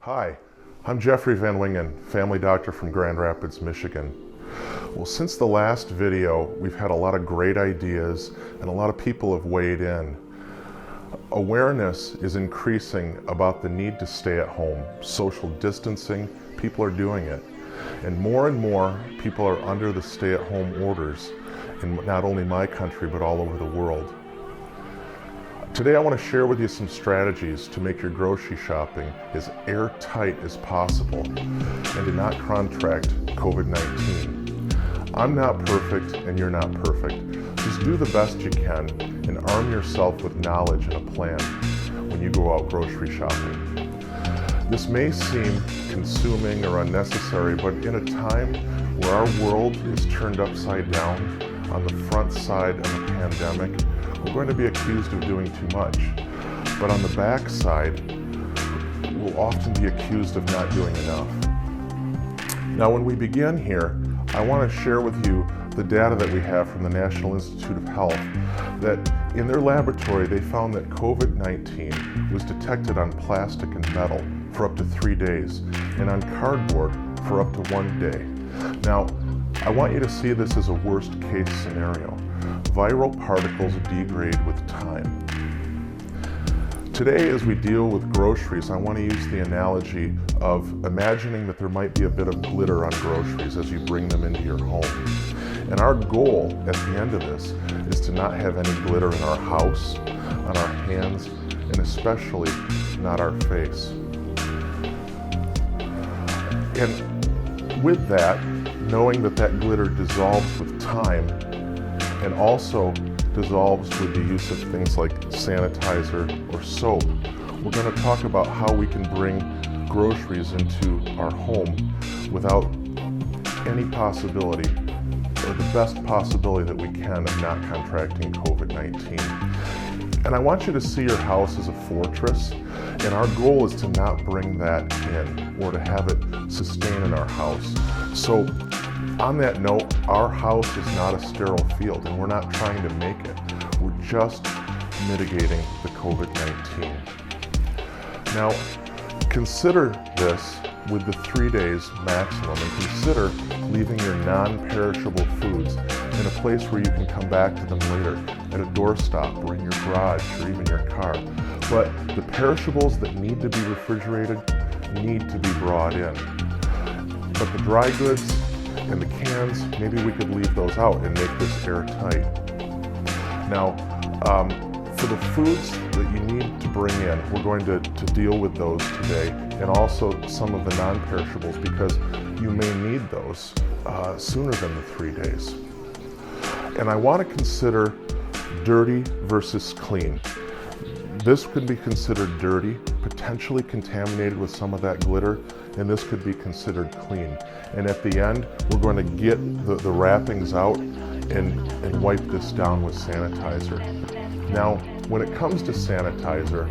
Hi, I'm Jeffrey Van Wingen, family doctor from Grand Rapids, Michigan. Well, since the last video, we've had a lot of great ideas and a lot of people have weighed in. Awareness is increasing about the need to stay at home. Social distancing, people are doing it. And more people are under the stay-at-home orders in not only my country, but all over the world. Today I want to share with you some strategies to make your grocery shopping as airtight as possible and to not contract COVID-19. I'm not perfect and you're not perfect. Just do the best you can and arm yourself with knowledge and a plan when you go out grocery shopping. This may seem consuming or unnecessary, but in a time where our world is turned upside down on the front side of the pandemic, we're going to be accused of doing too much. But on the back side, we'll often be accused of not doing enough. Now, when we begin here, I want to share with you the data that we have from the National Institute of Health that in their laboratory they found that COVID-19 was detected on plastic and metal for up to 3 days and on cardboard for up to 1 day. Now, I want you to see this as a worst case scenario. Viral particles degrade with time. Today, as we deal with groceries, I want to use the analogy of imagining that there might be a bit of glitter on groceries as you bring them into your home. And our goal at the end of this is to not have any glitter in our house, on our hands, and especially not our face. And with that, knowing that that glitter dissolves with time and also dissolves with the use of things like sanitizer or soap, we're going to talk about how we can bring groceries into our home without any possibility, or the best possibility that we can, of not contracting COVID-19. And I want you to see your house as a fortress, and our goal is to not bring that in or to have it sustain in our house. So on that note, our house is not a sterile field, and we're not trying to make it. We're just mitigating the COVID-19. Now, consider this with the 3 days maximum, and consider leaving your non-perishable foods in a place where you can come back to them later, at a doorstop or in your garage or even your car. But the perishables that need to be refrigerated need to be brought in. But the dry goods and the cans, maybe we could leave those out and make this airtight. Now, for the foods that you need to bring in, we're going to deal with those today, and also some of the non-perishables, because you may need those sooner than the 3 days. And I want to consider dirty versus clean. This could be considered dirty, potentially contaminated with some of that glitter, and this could be considered clean. And at the end, we're going to get the wrappings out and wipe this down with sanitizer. Now, when it comes to sanitizer,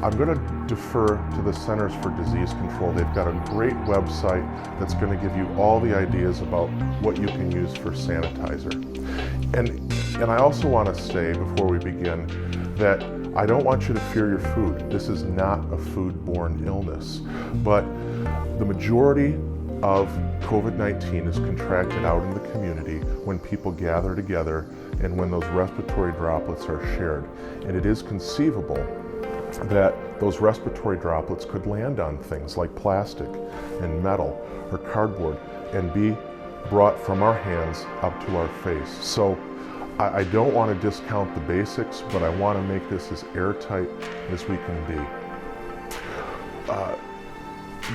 I'm going to defer to the Centers for Disease Control. They've got a great website that's going to give you all the ideas about what you can use for sanitizer. And I also want to say before we begin that I don't want you to fear your food. This is not a foodborne illness, but the majority of COVID-19 is contracted out in the community when people gather together and when those respiratory droplets are shared. And it is conceivable that those respiratory droplets could land on things like plastic and metal or cardboard and be brought from our hands up to our face. So I don't want to discount the basics, but I want to make this as airtight as we can be.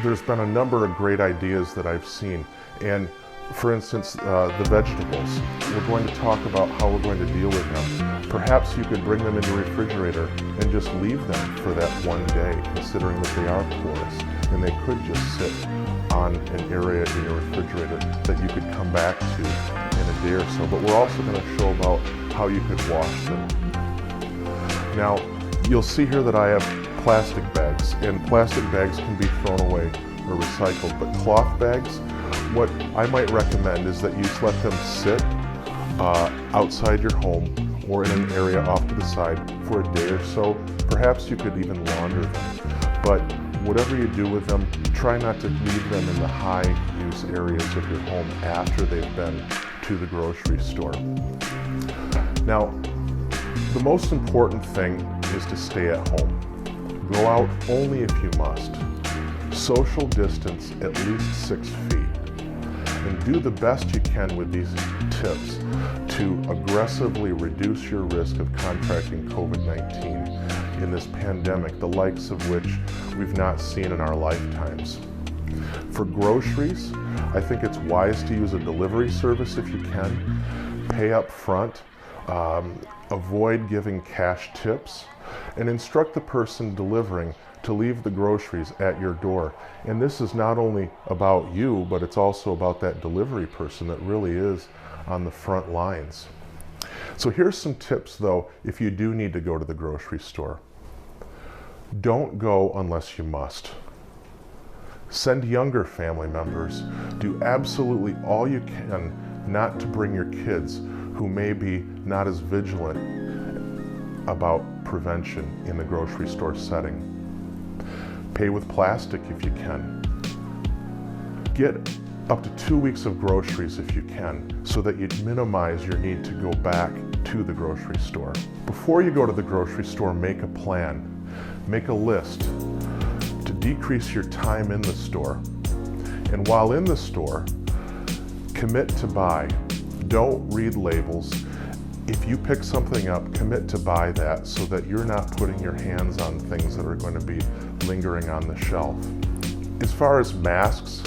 There's been a number of great ideas that I've seen, and for instance, the vegetables. We're going to talk about how we're going to deal with them. Perhaps you could bring them in the refrigerator and just leave them for that 1 day, considering that they are porous, and they could just sit on an area in your refrigerator that you could come back to in a day or so. But we're also going to show about how you could wash them. Now, you'll see here that I have plastic bags, and plastic bags can be thrown away or recycled, but cloth bags, what I might recommend is that you just let them sit outside your home or in an area off to the side for a day or so. Perhaps you could even launder them. But whatever you do with them, try not to leave them in the high-use areas of your home after they've been to the grocery store. Now, the most important thing is to stay at home. Go out only if you must. Social distance at least 6 feet. And do the best you can with these tips to aggressively reduce your risk of contracting COVID-19 in this pandemic, the likes of which we've not seen in our lifetimes. For groceries, I think it's wise to use a delivery service if you can. Pay up front, avoid giving cash tips, and instruct the person delivering to leave the groceries at your door. And this is not only about you, but it's also about that delivery person that really is on the front lines. So here's some tips though, if you do need to go to the grocery store. Don't go unless you must. Send younger family members. Do absolutely all you can not to bring your kids who may be not as vigilant about prevention in the grocery store setting. Pay with plastic if you can. Get up to 2 weeks of groceries if you can, so that you minimize your need to go back to the grocery store. Before you go to the grocery store, make a plan. Make a list to decrease your time in the store. And while in the store, commit to buy. Don't read labels. If you pick something up, commit to buy that so that you're not putting your hands on things that are going to be lingering on the shelf. As far as masks,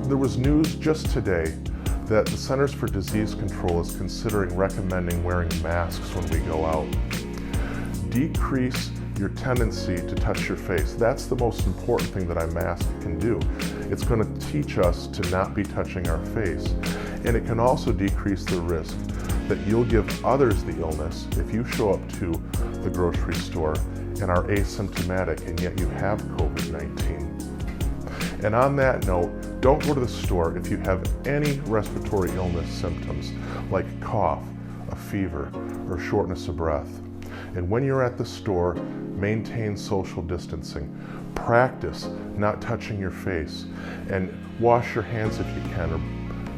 there was news just today that the Centers for Disease Control is considering recommending wearing masks when we go out. Decrease your tendency to touch your face. That's the most important thing that a mask can do. It's going to teach us to not be touching our face. And it can also decrease the risk that you'll give others the illness if you show up to the grocery store and are asymptomatic and yet you have COVID-19. And on that note, don't go to the store if you have any respiratory illness symptoms like cough, a fever, or shortness of breath. And when you're at the store, maintain social distancing. Practice not touching your face and wash your hands if you can, or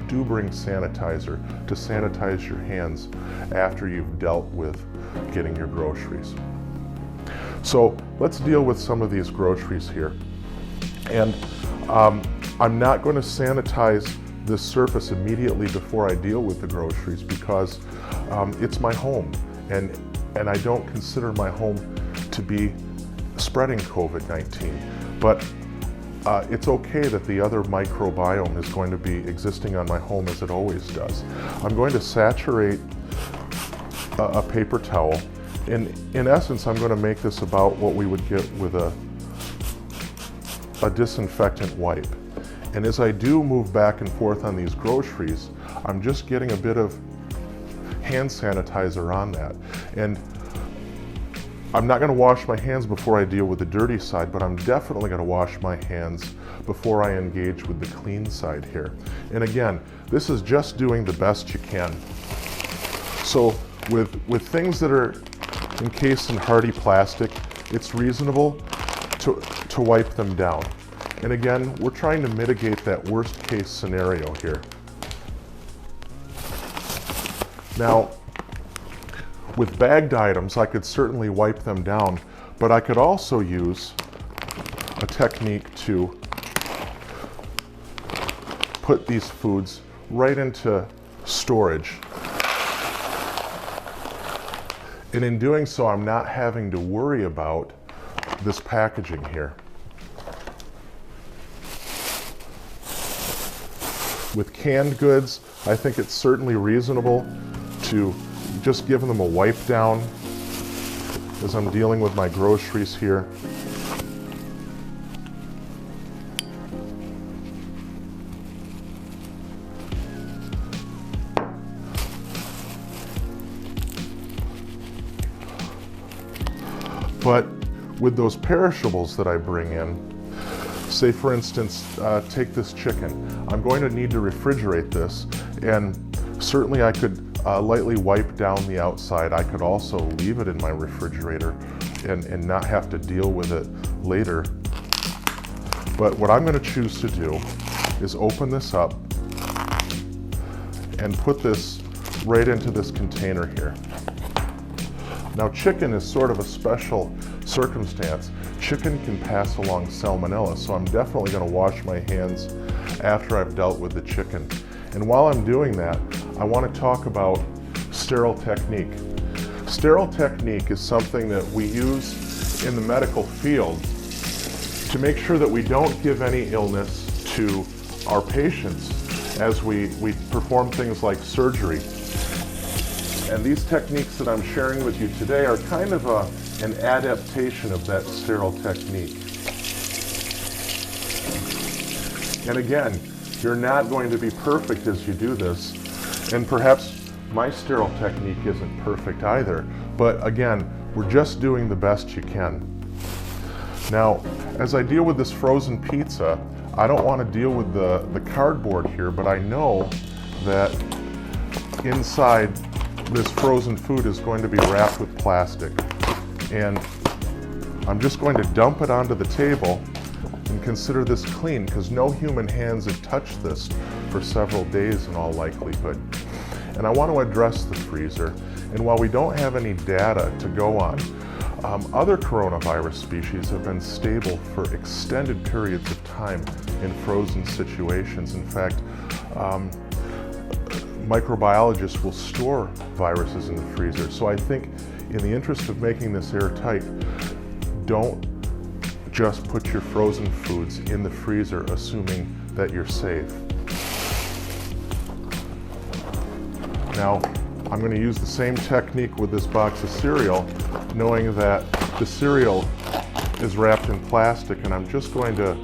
do bring sanitizer to sanitize your hands after you've dealt with getting your groceries. So let's deal with some of these groceries here. And I'm not going to sanitize this surface immediately before I deal with the groceries because it's my home, and I don't consider my home to be spreading COVID-19. But it's okay that the other microbiome is going to be existing on my home as it always does. I'm going to saturate a paper towel. In essence, I'm going to make this about what we would get with a disinfectant wipe. And as I do move back and forth on these groceries, I'm just getting a bit of hand sanitizer on that. And I'm not going to wash my hands before I deal with the dirty side, but I'm definitely going to wash my hands before I engage with the clean side here. And again, this is just doing the best you can. So with things that are encased in hardy plastic, it's reasonable to wipe them down. And again, we're trying to mitigate that worst case scenario here. Now, with bagged items, I could certainly wipe them down, but I could also use a technique to put these foods right into storage. And in doing so, I'm not having to worry about this packaging here. With canned goods, I think it's certainly reasonable to just give them a wipe down as I'm dealing with my groceries here. But with those perishables that I bring in, say for instance, take this chicken. I'm going to need to refrigerate this, and certainly I could lightly wipe down the outside. I could also leave it in my refrigerator and not have to deal with it later But what I'm going to choose to do is open this up and put this right into this container here. Now, chicken is sort of a special circumstance. Chicken can pass along salmonella, so I'm definitely going to wash my hands after I've dealt with the chicken. And while I'm doing that, I want to talk about sterile technique. Sterile technique is something that we use in the medical field to make sure that we don't give any illness to our patients as we perform things like surgery. And these techniques that I'm sharing with you today are kind of an adaptation of that sterile technique. And again, you're not going to be perfect as you do this, and perhaps my sterile technique isn't perfect either, but again, we're just doing the best you can. Now, as I deal with this frozen pizza, I don't want to deal with the cardboard here, but I know that inside this frozen food is going to be wrapped with plastic. And I'm just going to dump it onto the table and consider this clean, because no human hands have touched this for several days in all likelihood. And I want to address the freezer. And while we don't have any data to go on, other coronavirus species have been stable for extended periods of time in frozen situations. In fact, microbiologists will store viruses in the freezer. So I think in the interest of making this airtight, don't just put your frozen foods in the freezer assuming that you're safe. Now, I'm going to use the same technique with this box of cereal, knowing that the cereal is wrapped in plastic, and I'm just going to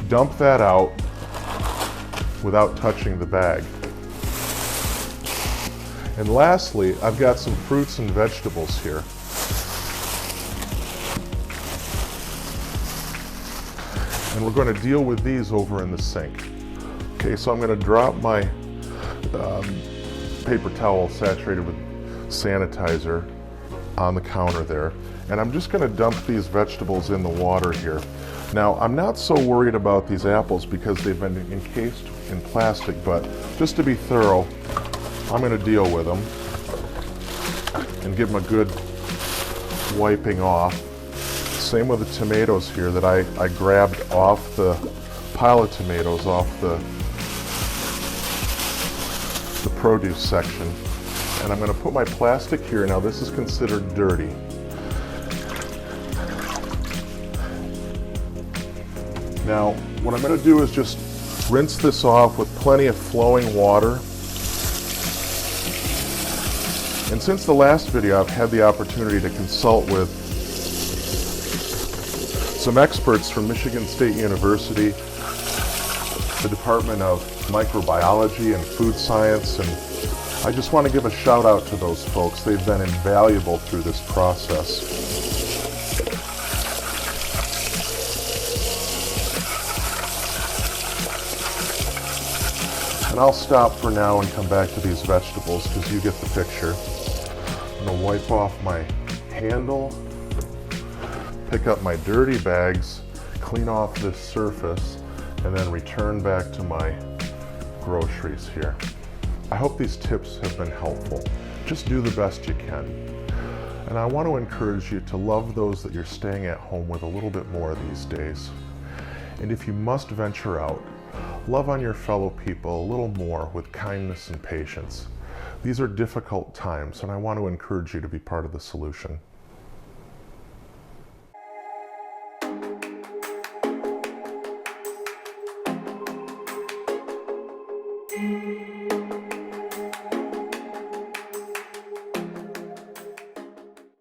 dump that out without touching the bag. And lastly, I've got some fruits and vegetables here. And we're going to deal with these over in the sink. Okay, so I'm going to drop my paper towel saturated with sanitizer on the counter there. And I'm just going to dump these vegetables in the water here. Now, I'm not so worried about these apples because they've been encased in plastic, but just to be thorough, I'm going to deal with them and give them a good wiping off. Same with the tomatoes here that I grabbed off the pile of tomatoes off the produce section. And I'm going to put my plastic here. Now, this is considered dirty. Now, what I'm going to do is just rinse this off with plenty of flowing water. And since the last video, I've had the opportunity to consult with some experts from Michigan State University, the Department of Microbiology and Food Science, and I just want to give a shout out to those folks. They've been invaluable through this process. And I'll stop for now and come back to these vegetables because you get the picture. I'm going to wipe off my handle, pick up my dirty bags, clean off this surface, and then return back to my groceries here. I hope these tips have been helpful. Just do the best you can. And I want to encourage you to love those that you're staying at home with a little bit more these days. And if you must venture out, love on your fellow people a little more with kindness and patience. These are difficult times, and I want to encourage you to be part of the solution.